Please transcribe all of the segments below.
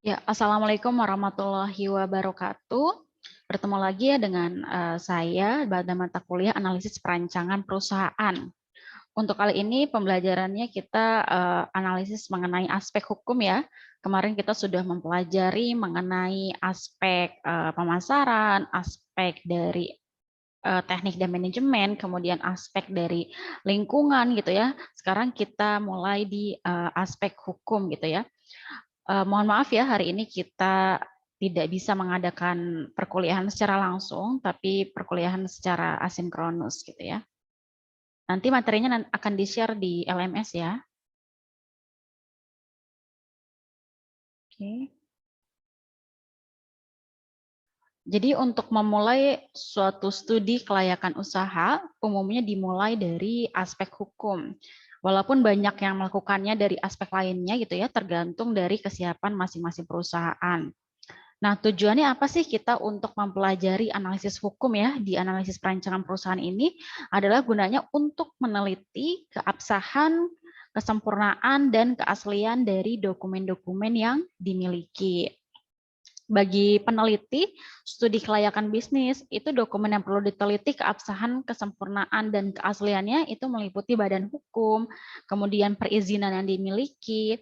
Ya, Assalamualaikum warahmatullahi wabarakatuh. Bertemu lagi ya dengan saya pada mata kuliah analisis perancangan perusahaan. Untuk kali ini pembelajarannya kita analisis mengenai aspek hukum ya. Kemarin kita sudah mempelajari mengenai aspek pemasaran, aspek dari teknik dan manajemen, kemudian aspek dari lingkungan gitu ya. Sekarang kita mulai di aspek hukum gitu ya. Mohon maaf ya, hari ini kita tidak bisa mengadakan perkuliahan secara langsung, tapi perkuliahan secara asinkronus gitu ya. Nanti materinya akan di-share di LMS ya. Oke. Jadi untuk memulai suatu studi kelayakan usaha, umumnya dimulai dari aspek hukum. Walaupun banyak yang melakukannya dari aspek lainnya gitu ya, tergantung dari kesiapan masing-masing perusahaan. Nah, tujuannya apa sih kita untuk mempelajari analisis hukum ya di analisis perancangan perusahaan ini adalah gunanya untuk meneliti keabsahan, kesempurnaan, dan keaslian dari dokumen-dokumen yang dimiliki. Bagi peneliti, studi kelayakan bisnis itu dokumen yang perlu diteliti keabsahan, kesempurnaan, dan keasliannya itu meliputi badan hukum, kemudian perizinan yang dimiliki,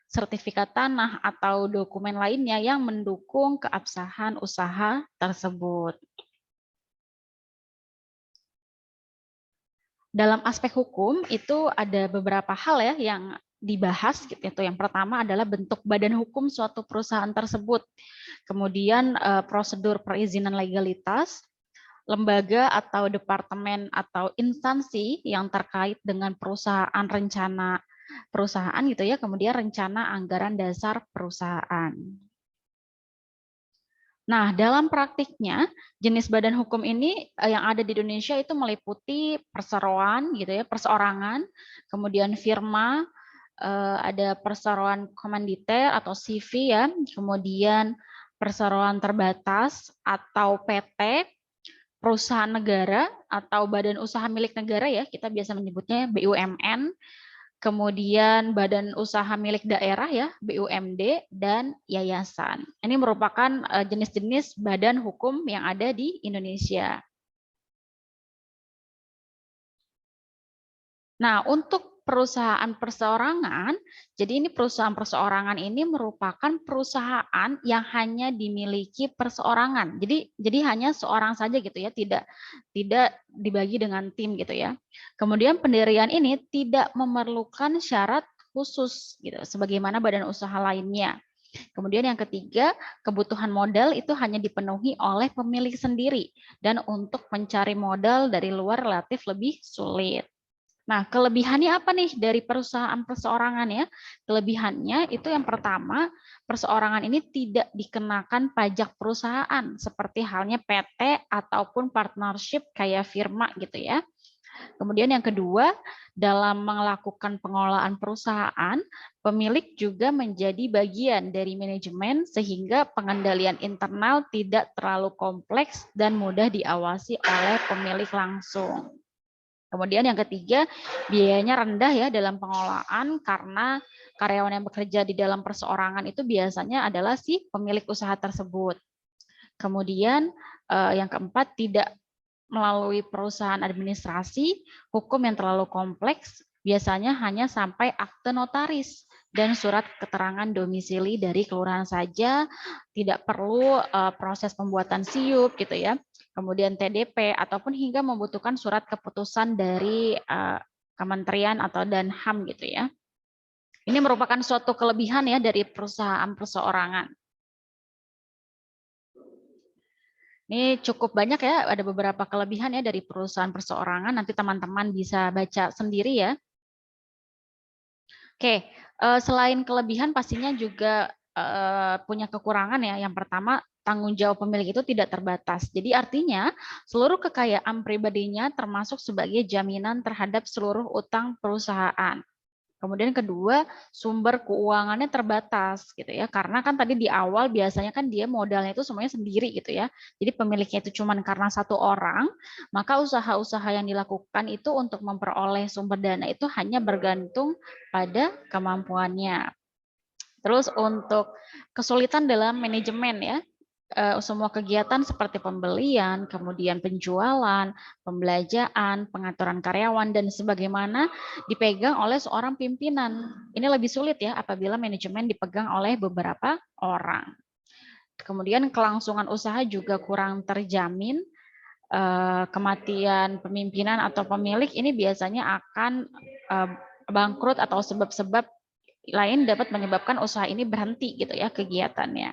sertifikat tanah, atau dokumen lainnya yang mendukung keabsahan usaha tersebut. Dalam aspek hukum itu ada beberapa hal ya yang dibahas gitu. Yang pertama adalah bentuk badan hukum suatu perusahaan tersebut. Kemudian prosedur perizinan legalitas, lembaga atau departemen atau instansi yang terkait dengan perusahaan, rencana perusahaan gitu ya, kemudian rencana anggaran dasar perusahaan. Nah, dalam praktiknya jenis badan hukum ini yang ada di Indonesia itu meliputi perseroan gitu ya, perseorangan, kemudian firma, ada perseroan komanditer atau CV ya, kemudian perseroan terbatas atau PT, perusahaan negara atau badan usaha milik negara ya, kita biasa menyebutnya BUMN, kemudian badan usaha milik daerah ya, BUMD, dan yayasan. Ini merupakan jenis-jenis badan hukum yang ada di Indonesia. Nah, untuk perusahaan perseorangan, jadi ini perusahaan perseorangan ini merupakan perusahaan yang hanya dimiliki perseorangan. Jadi hanya seorang saja gitu ya, tidak dibagi dengan tim gitu ya. Kemudian pendirian ini tidak memerlukan syarat khusus gitu sebagaimana badan usaha lainnya. Kemudian yang ketiga, kebutuhan modal itu hanya dipenuhi oleh pemilik sendiri dan untuk mencari modal dari luar relatif lebih sulit. Nah, kelebihannya apa nih dari perusahaan perseorangan ya? Kelebihannya itu yang pertama, perseorangan ini tidak dikenakan pajak perusahaan seperti halnya PT ataupun partnership kayak firma gitu ya. Kemudian yang kedua, dalam melakukan pengelolaan perusahaan, pemilik juga menjadi bagian dari manajemen sehingga pengendalian internal tidak terlalu kompleks dan mudah diawasi oleh pemilik langsung. Kemudian yang ketiga, biayanya rendah ya dalam pengelolaan karena karyawan yang bekerja di dalam perseorangan itu biasanya adalah si pemilik usaha tersebut. Kemudian yang keempat, tidak melalui perusahaan administrasi, hukum yang terlalu kompleks, biasanya hanya sampai akte notaris dan surat keterangan domisili dari kelurahan saja, tidak perlu proses pembuatan SIUP gitu ya. Kemudian TDP ataupun hingga membutuhkan surat keputusan dari kementerian atau Danham gitu ya. Ini merupakan suatu kelebihan ya dari perusahaan perseorangan. Ini cukup banyak ya, ada beberapa kelebihan ya dari perusahaan perseorangan, nanti teman-teman bisa baca sendiri ya. Oke, selain kelebihan pastinya juga punya kekurangan ya. Yang pertama, tanggung jawab pemilik itu tidak terbatas. Jadi artinya seluruh kekayaan pribadinya termasuk sebagai jaminan terhadap seluruh utang perusahaan. Kemudian kedua, sumber keuangannya terbatas gitu ya. Karena kan tadi di awal biasanya kan dia modalnya itu semuanya sendiri gitu ya. Jadi pemiliknya itu cuma karena satu orang, maka usaha-usaha yang dilakukan itu untuk memperoleh sumber dana itu hanya bergantung pada kemampuannya. Terus untuk kesulitan dalam manajemen ya, semua kegiatan seperti pembelian, kemudian penjualan, pembelanjaan, pengaturan karyawan, dan sebagaimana dipegang oleh seorang pimpinan. Ini lebih sulit ya apabila manajemen dipegang oleh beberapa orang. Kemudian kelangsungan usaha juga kurang terjamin. Kematian pemimpinan atau pemilik ini biasanya akan bangkrut atau sebab-sebab lain dapat menyebabkan usaha ini berhenti gitu ya kegiatannya.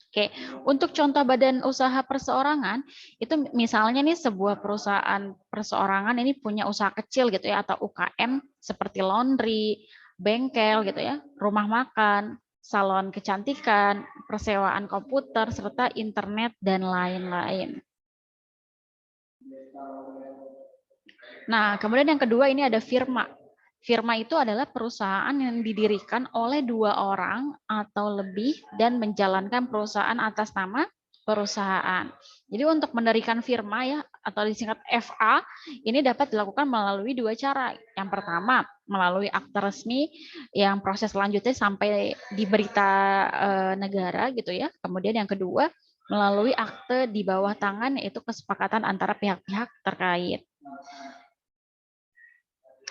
Oke, untuk contoh badan usaha perseorangan itu misalnya nih sebuah perusahaan perseorangan ini punya usaha kecil gitu ya atau UKM seperti laundry, bengkel gitu ya, rumah makan, salon kecantikan, persewaan komputer serta internet dan lain-lain. Nah, kemudian yang kedua ini ada firma. Firma itu adalah perusahaan yang didirikan oleh 2 orang atau lebih dan menjalankan perusahaan atas nama perusahaan. Jadi untuk mendirikan firma ya atau disingkat FA ini dapat dilakukan melalui 2 cara. Yang pertama melalui akte resmi yang proses selanjutnya sampai di berita negara gitu ya. Kemudian yang kedua melalui akte di bawah tangan yaitu kesepakatan antara pihak-pihak terkait.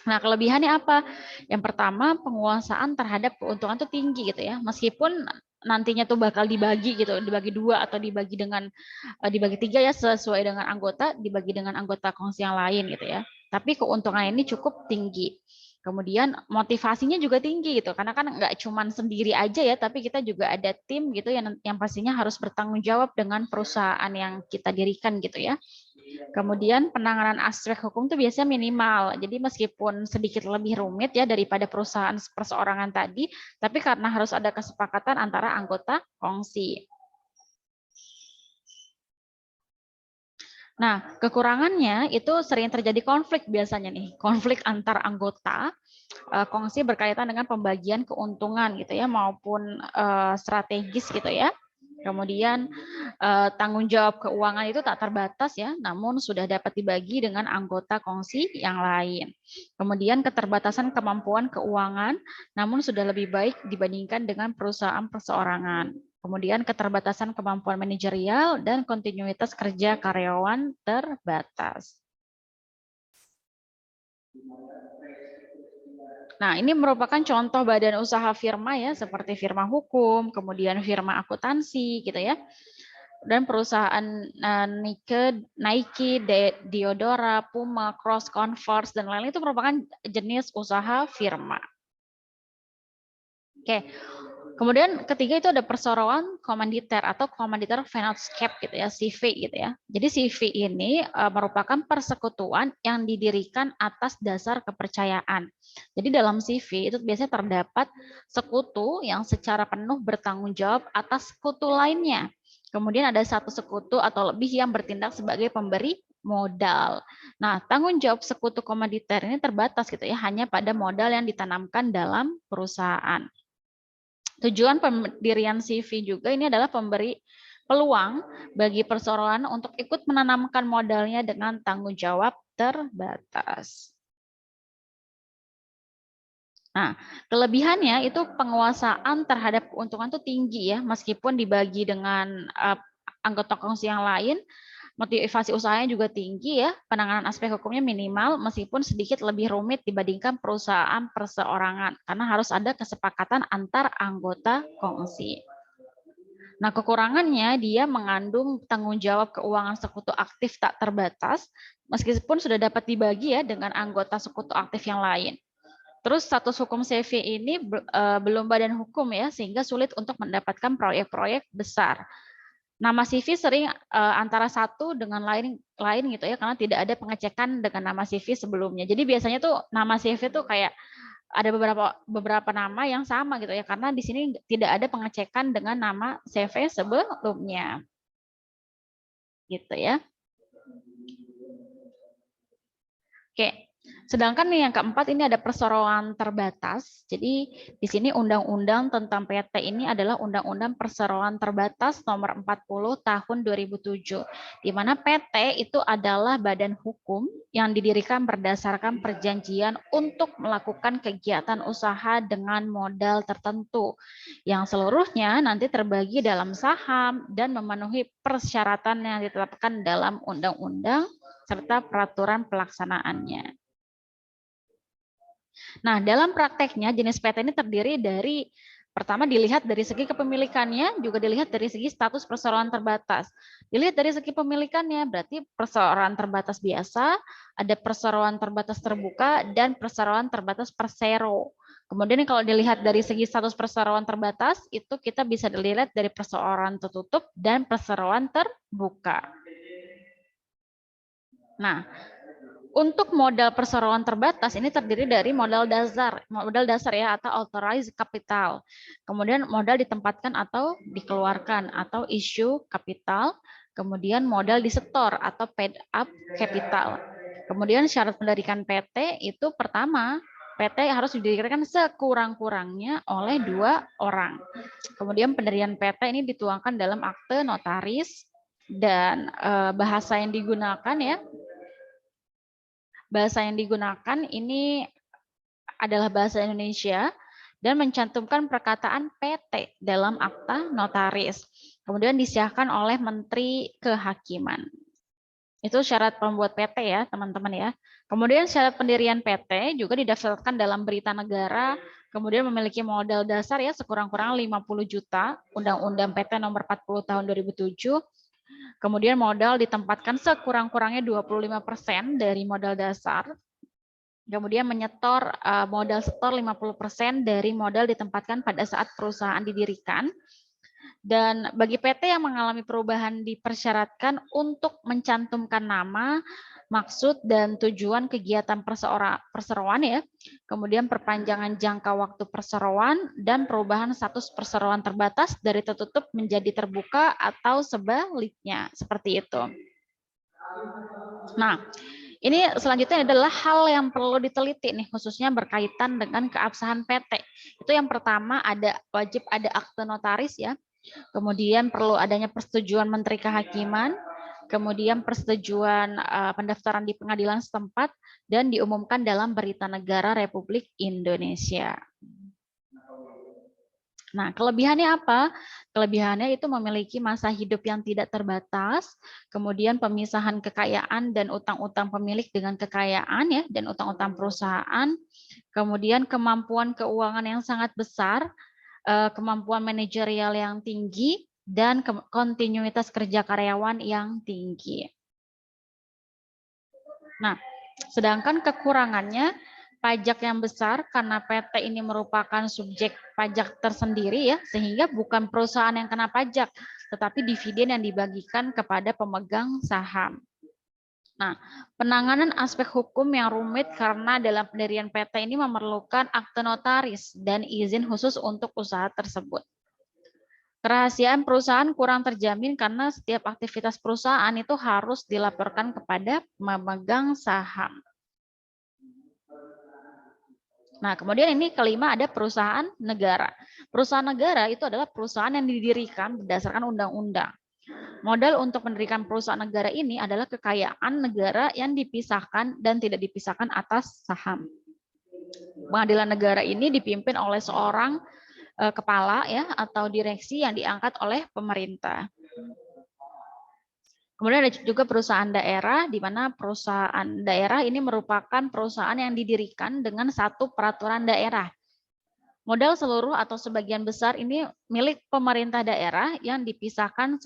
Nah, kelebihannya apa? Yang pertama, penguasaan terhadap keuntungan itu tinggi gitu ya. Meskipun nantinya tuh bakal dibagi gitu, dibagi 2 atau dibagi dengan dibagi 3 ya sesuai dengan anggota, dibagi dengan anggota kongsi yang lain gitu ya. Tapi keuntungan ini cukup tinggi. Kemudian motivasinya juga tinggi gitu, karena kan nggak cuma sendiri aja ya, tapi kita juga ada tim gitu yang pastinya harus bertanggung jawab dengan perusahaan yang kita dirikan gitu ya. Kemudian penanganan aspek hukum itu biasanya minimal. Jadi meskipun sedikit lebih rumit ya daripada perusahaan perseorangan tadi, tapi karena harus ada kesepakatan antara anggota kongsi. Nah, kekurangannya itu sering terjadi konflik biasanya nih, konflik antar anggota kongsi berkaitan dengan pembagian keuntungan gitu ya maupun strategis gitu ya. Kemudian tanggung jawab keuangan itu tak terbatas ya, namun sudah dapat dibagi dengan anggota kongsi yang lain. Kemudian keterbatasan kemampuan keuangan, namun sudah lebih baik dibandingkan dengan perusahaan perseorangan. Kemudian keterbatasan kemampuan manajerial dan kontinuitas kerja karyawan terbatas. Nah, ini merupakan contoh badan usaha firma ya, seperti firma hukum, kemudian firma akuntansi gitu ya. Dan perusahaan Nike, Diodora, Puma, Cross, Converse, dan lain-lain itu merupakan jenis usaha firma. Oke, kemudian ketiga itu ada perseroan komanditer atau komanditer finance cap gitu ya, CV gitu ya. Jadi CV ini merupakan persekutuan yang didirikan atas dasar kepercayaan. Jadi dalam CV itu biasanya terdapat sekutu yang secara penuh bertanggung jawab atas sekutu lainnya. Kemudian ada satu sekutu atau lebih yang bertindak sebagai pemberi modal. Nah, tanggung jawab sekutu komanditer ini terbatas gitu ya, hanya pada modal yang ditanamkan dalam perusahaan. Tujuan pendirian CV juga ini adalah pemberi peluang bagi perseroan untuk ikut menanamkan modalnya dengan tanggung jawab terbatas. Nah, kelebihannya itu penguasaan terhadap keuntungan itu tinggi ya, meskipun dibagi dengan anggota kongsi yang lain, motivasi usahanya juga tinggi ya, penanganan aspek hukumnya minimal meskipun sedikit lebih rumit dibandingkan perusahaan perseorangan karena harus ada kesepakatan antar anggota kongsi. Nah, kekurangannya dia mengandung tanggung jawab keuangan sekutu aktif tak terbatas meskipun sudah dapat dibagi ya dengan anggota sekutu aktif yang lain. Terus status hukum CV ini belum badan hukum ya, sehingga sulit untuk mendapatkan proyek-proyek besar. Nama CV sering antara satu dengan lain gitu ya, karena tidak ada pengecekan dengan nama CV sebelumnya. Jadi biasanya tuh nama CV tuh kayak ada beberapa nama yang sama gitu ya, karena di sini tidak ada pengecekan dengan nama CV sebelumnya. Gitu ya. Oke. Sedangkan nih yang keempat ini ada perseroan terbatas. Jadi di sini undang-undang tentang PT ini adalah Undang-Undang Perseroan Terbatas Nomor 40 Tahun 2007, di mana PT itu adalah badan hukum yang didirikan berdasarkan perjanjian untuk melakukan kegiatan usaha dengan modal tertentu, yang seluruhnya nanti terbagi dalam saham dan memenuhi persyaratan yang ditetapkan dalam undang-undang serta peraturan pelaksanaannya. Nah, dalam prakteknya jenis PT ini terdiri dari pertama dilihat dari segi kepemilikannya, juga dilihat dari segi status perseroan terbatas. Dilihat dari segi pemilikannya, berarti perseroan terbatas biasa, ada perseroan terbatas terbuka, dan perseroan terbatas persero. Kemudian kalau dilihat dari segi status perseroan terbatas, itu kita bisa dilihat dari perseroan tertutup dan perseroan terbuka. Nah, untuk modal perseroan terbatas ini terdiri dari modal dasar ya atau authorized capital. Kemudian modal ditempatkan atau dikeluarkan atau issue capital, kemudian modal disetor atau paid up capital. Kemudian syarat mendirikan PT itu pertama, PT harus didirikan sekurang-kurangnya oleh 2 orang. Kemudian pendirian PT ini dituangkan dalam akte notaris dan bahasa yang digunakan ya. Bahasa yang digunakan ini adalah bahasa Indonesia dan mencantumkan perkataan PT dalam akta notaris. Kemudian disiahkan oleh Menteri Kehakiman. Itu syarat pembuat PT ya, teman-teman ya. Kemudian syarat pendirian PT juga didaftarkan dalam berita negara, kemudian memiliki modal dasar ya sekurang-kurangnya 50 juta, Undang-Undang PT nomor 40 tahun 2007. Kemudian modal ditempatkan sekurang-kurangnya 25% dari modal dasar. Kemudian menyetor modal setor 50% dari modal ditempatkan pada saat perusahaan didirikan. Dan bagi PT yang mengalami perubahan dipersyaratkan untuk mencantumkan nama, maksud dan tujuan kegiatan perseroan ya, kemudian perpanjangan jangka waktu perseroan dan perubahan status perseroan terbatas dari tertutup menjadi terbuka atau sebaliknya, seperti itu. Nah, ini selanjutnya adalah hal yang perlu diteliti nih, khususnya berkaitan dengan keabsahan PT. Itu yang pertama wajib ada akte notaris ya, kemudian perlu adanya persetujuan Menteri Kehakiman, kemudian persetujuan pendaftaran di pengadilan setempat, dan diumumkan dalam Berita Negara Republik Indonesia. Nah, kelebihannya apa? Kelebihannya itu memiliki masa hidup yang tidak terbatas, kemudian pemisahan kekayaan dan utang-utang pemilik dengan kekayaan ya, dan utang-utang perusahaan, kemudian kemampuan keuangan yang sangat besar, kemampuan manajerial yang tinggi, dan kontinuitas kerja karyawan yang tinggi. Nah, sedangkan kekurangannya, pajak yang besar karena PT ini merupakan subjek pajak tersendiri ya, sehingga bukan perusahaan yang kena pajak, tetapi dividen yang dibagikan kepada pemegang saham. Nah, penanganan aspek hukum yang rumit karena dalam pendirian PT ini memerlukan akte notaris dan izin khusus untuk usaha tersebut. Kerahasiaan perusahaan kurang terjamin karena setiap aktivitas perusahaan itu harus dilaporkan kepada pemegang saham. Nah, kemudian ini kelima ada perusahaan negara. Perusahaan negara itu adalah perusahaan yang didirikan berdasarkan undang-undang. Modal untuk mendirikan perusahaan negara ini adalah kekayaan negara yang dipisahkan dan tidak dipisahkan atas saham. Pengadilan negara ini dipimpin oleh seorang kepala ya atau direksi yang diangkat oleh pemerintah. Kemudian ada juga perusahaan daerah, di mana perusahaan daerah ini merupakan perusahaan yang didirikan dengan satu peraturan daerah. Modal seluruh atau sebagian besar ini milik pemerintah daerah yang dipisahkan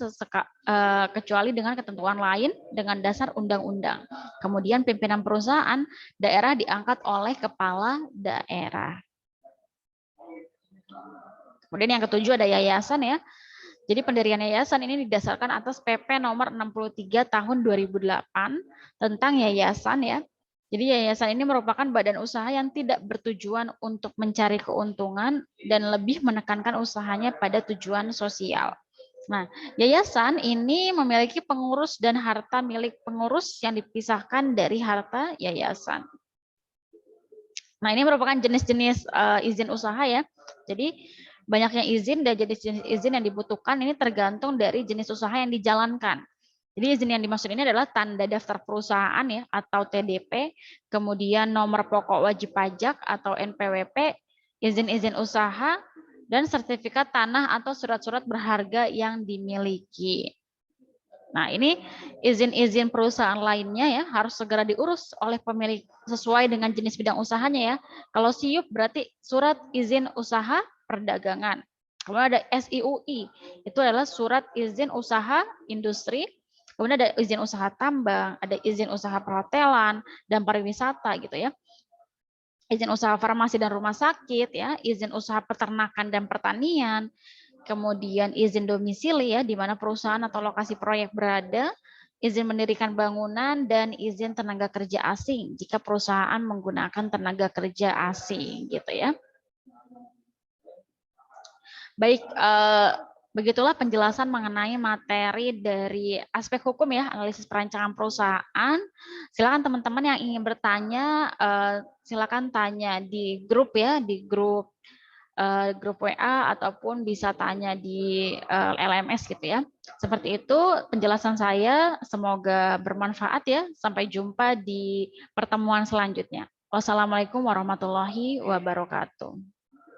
kecuali dengan ketentuan lain dengan dasar undang-undang. Kemudian pimpinan perusahaan daerah diangkat oleh kepala daerah. Kemudian yang ketujuh ada yayasan ya. Jadi pendirian yayasan ini didasarkan atas PP nomor 63 tahun 2008 tentang yayasan ya. Jadi yayasan ini merupakan badan usaha yang tidak bertujuan untuk mencari keuntungan dan lebih menekankan usahanya pada tujuan sosial. Nah, yayasan ini memiliki pengurus dan harta milik pengurus yang dipisahkan dari harta yayasan. Nah, ini merupakan jenis-jenis izin usaha ya. Jadi banyaknya izin dan jenis-jenis izin yang dibutuhkan ini tergantung dari jenis usaha yang dijalankan. Jadi izin yang dimaksud ini adalah tanda daftar perusahaan ya atau TDP, kemudian nomor pokok wajib pajak atau NPWP, izin-izin usaha, dan sertifikat tanah atau surat-surat berharga yang dimiliki. Nah, ini izin-izin perusahaan lainnya ya harus segera diurus oleh pemilik sesuai dengan jenis bidang usahanya ya. Kalau SIUP berarti surat izin usaha perdagangan. Kemudian ada SIUI, itu adalah surat izin usaha industri. Kemudian ada izin usaha tambang, ada izin usaha perhotelan dan pariwisata gitu ya. Izin usaha farmasi dan rumah sakit ya, izin usaha peternakan dan pertanian, kemudian izin domisili ya, di mana perusahaan atau lokasi proyek berada, izin mendirikan bangunan, dan izin tenaga kerja asing jika perusahaan menggunakan tenaga kerja asing gitu ya. Baik, begitulah penjelasan mengenai materi dari aspek hukum ya, analisis perancangan perusahaan. Silakan teman-teman yang ingin bertanya, silakan tanya di grup ya, di grup WA ataupun bisa tanya di LMS gitu ya. Seperti itu penjelasan saya, semoga bermanfaat ya. Sampai jumpa di pertemuan selanjutnya. Wassalamualaikum warahmatullahi wabarakatuh.